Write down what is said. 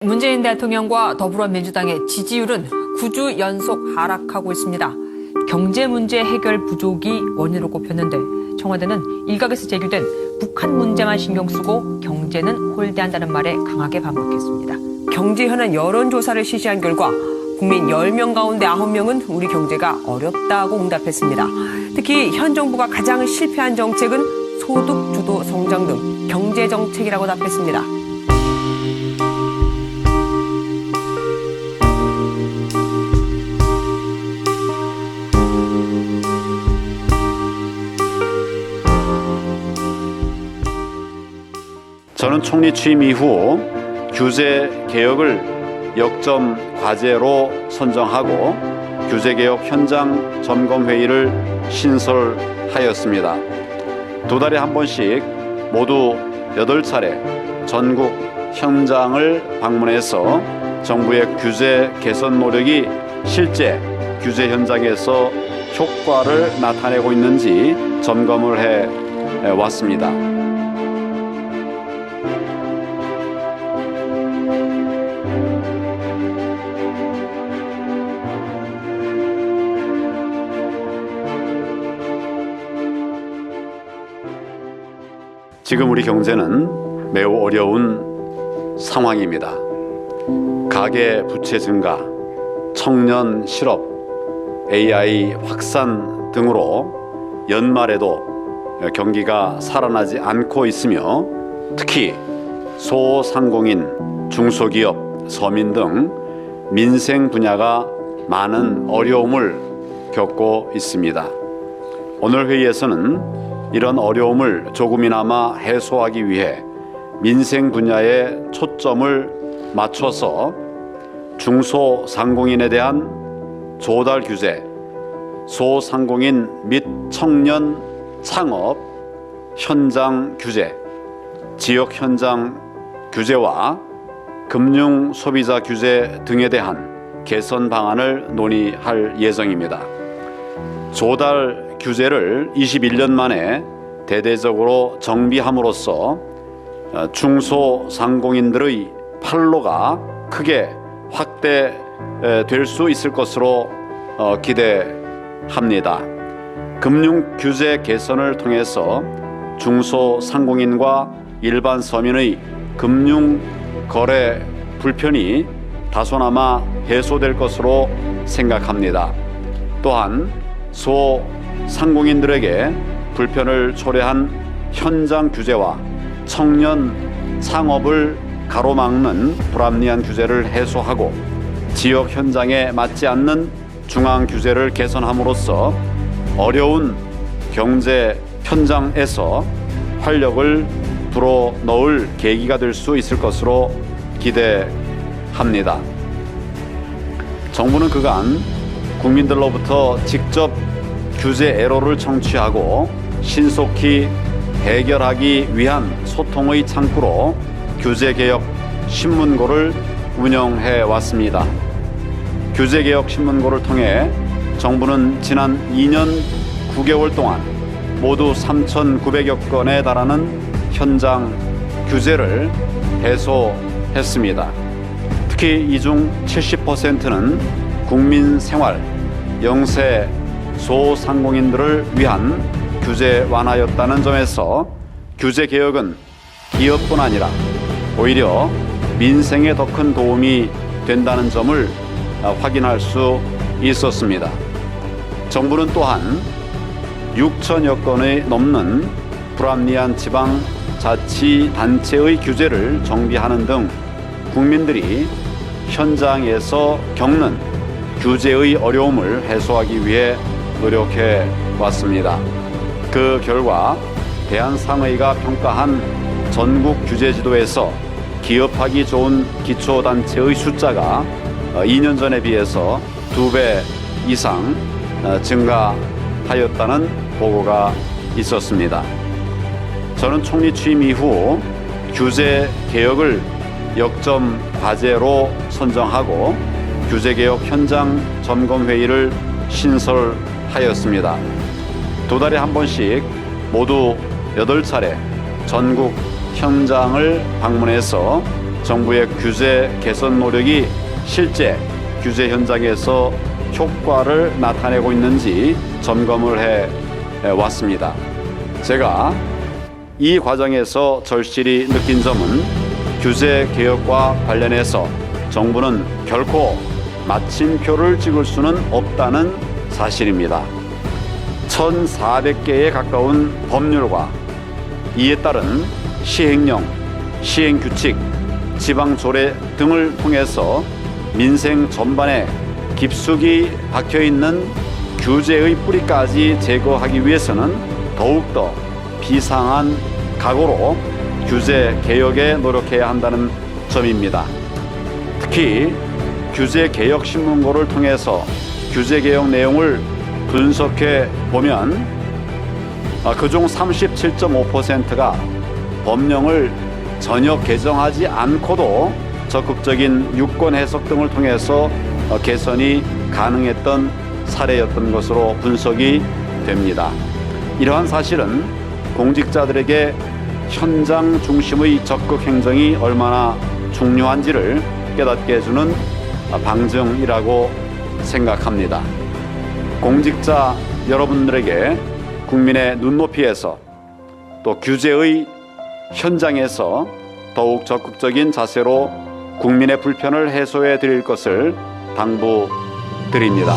문재인 대통령과 더불어민주당의 지지율은 9주 연속 하락하고 있습니다. 경제 문제 해결 부족이 원인으로 꼽혔는데 청와대는 일각에서 제기된 북한 문제만 신경 쓰고 경제는 홀대한다는 말에 강하게 반박했습니다. 경제현안 여론조사를 실시한 결과 국민 10명 가운데 9명은 우리 경제가 어렵다고 응답했습니다. 특히 현 정부가 가장 실패한 정책은 소득 주도 성장 등 경제 정책이라고 답했습니다. 저는 총리 취임 이후 규제 개혁을 역점 과제로 선정하고 규제 개혁 현장 점검 회의를 신설하였습니다. 두 달에 한 번씩 모두 8차례 전국 현장을 방문해서 정부의 규제 개선 노력이 실제 규제 현장에서 효과를 나타내고 있는지 점검을 해 왔습니다. 지금 우리 경제는 매우 어려운 상황입니다. 가계 부채 증가, 청년 실업, AI 확산 등으로 연말에도 경기가 살아나지 않고 있으며 특히 소상공인, 중소기업, 서민 등 민생 분야가 많은 어려움을 겪고 있습니다. 오늘 회의에서는 이런 어려움을 조금이나마 해소하기 위해 민생 분야에 초점을 맞춰서 중소상공인에 대한 조달 규제, 소상공인 및 청년 창업 현장 규제, 지역 현장 규제와 금융 소비자 규제 등에 대한 개선 방안을 논의할 예정입니다. 조달 규제를 21년 만에 대대적으로 정비함으로써 중소상공인들의 판로가 크게 확대될 수 있을 것으로 기대합니다. 금융 규제 개선을 통해서 중소상공인과 일반 서민의 금융 거래 불편이 다소나마 해소될 것으로 생각합니다. 또한 소상공인들에게 불편을 초래한 현장 규제와 청년 창업을 가로막는 불합리한 규제를 해소하고 지역 현장에 맞지 않는 중앙 규제를 개선함으로써 어려운 경제 현장에서 활력을 불어넣을 계기가 될 수 있을 것으로 기대합니다. 정부는 그간 국민들로부터 직접 규제 애로를 청취하고 신속히 해결하기 위한 소통의 창구로 규제개혁 신문고를 운영해 왔습니다. 규제개혁 신문고를 통해 정부는 지난 2년 9개월 동안 모두 3,900여 건에 달하는 현장 규제를 해소했습니다. 특히 이 중 70%는 국민 생활, 영세 소상공인들을 위한 규제 완화였다는 점에서 규제 개혁은 기업뿐 아니라 오히려 민생에 더 큰 도움이 된다는 점을 확인할 수 있었습니다. 정부는 또한 6천여 건이 넘는 불합리한 지방자치단체의 규제를 정비하는 등 국민들이 현장에서 겪는 규제의 어려움을 해소하기 위해 노력해 왔습니다. 그 결과 대한상의가 평가한 전국 규제 지도에서 기업하기 좋은 기초단체의 숫자가 2년 전에 비해서 2배 이상 증가하였다는 보고가 있었습니다. 저는 총리 취임 이후 규제 개혁을 역점 과제로 선정하고 규제 개혁 현장 점검 회의를 신설하였습니다. 두 달에 한 번씩 모두 8차례 전국 현장을 방문해서 정부의 규제 개선 노력이 실제 규제 현장에서 효과를 나타내고 있는지 점검을 해 왔습니다. 제가 이 과정에서 절실히 느낀 점은 규제 개혁과 관련해서 정부는 결코 마침표를 찍을 수는 없다는 사실입니다. 1,400개에 가까운 법률과 이에 따른 시행령, 시행규칙, 지방조례 등을 통해서 민생 전반에 깊숙이 박혀있는 규제의 뿌리까지 제거하기 위해서는 더욱더 비상한 각오로 규제 개혁에 노력해야 한다는 점입니다. 특히 규제 개혁 신문고를 통해서 규제 개혁 내용을 분석해 보면 그중 37.5%가 법령을 전혀 개정하지 않고도 적극적인 유권 해석 등을 통해서 개선이 가능했던 사례였던 것으로 분석이 됩니다. 이러한 사실은 공직자들에게 현장 중심의 적극 행정이 얼마나 중요한지를 깨닫게 해주는 방증이라고 생각합니다. 공직자 여러분들에게 국민의 눈높이에서 또 규제의 현장에서 더욱 적극적인 자세로 국민의 불편을 해소해 드릴 것을 당부드립니다.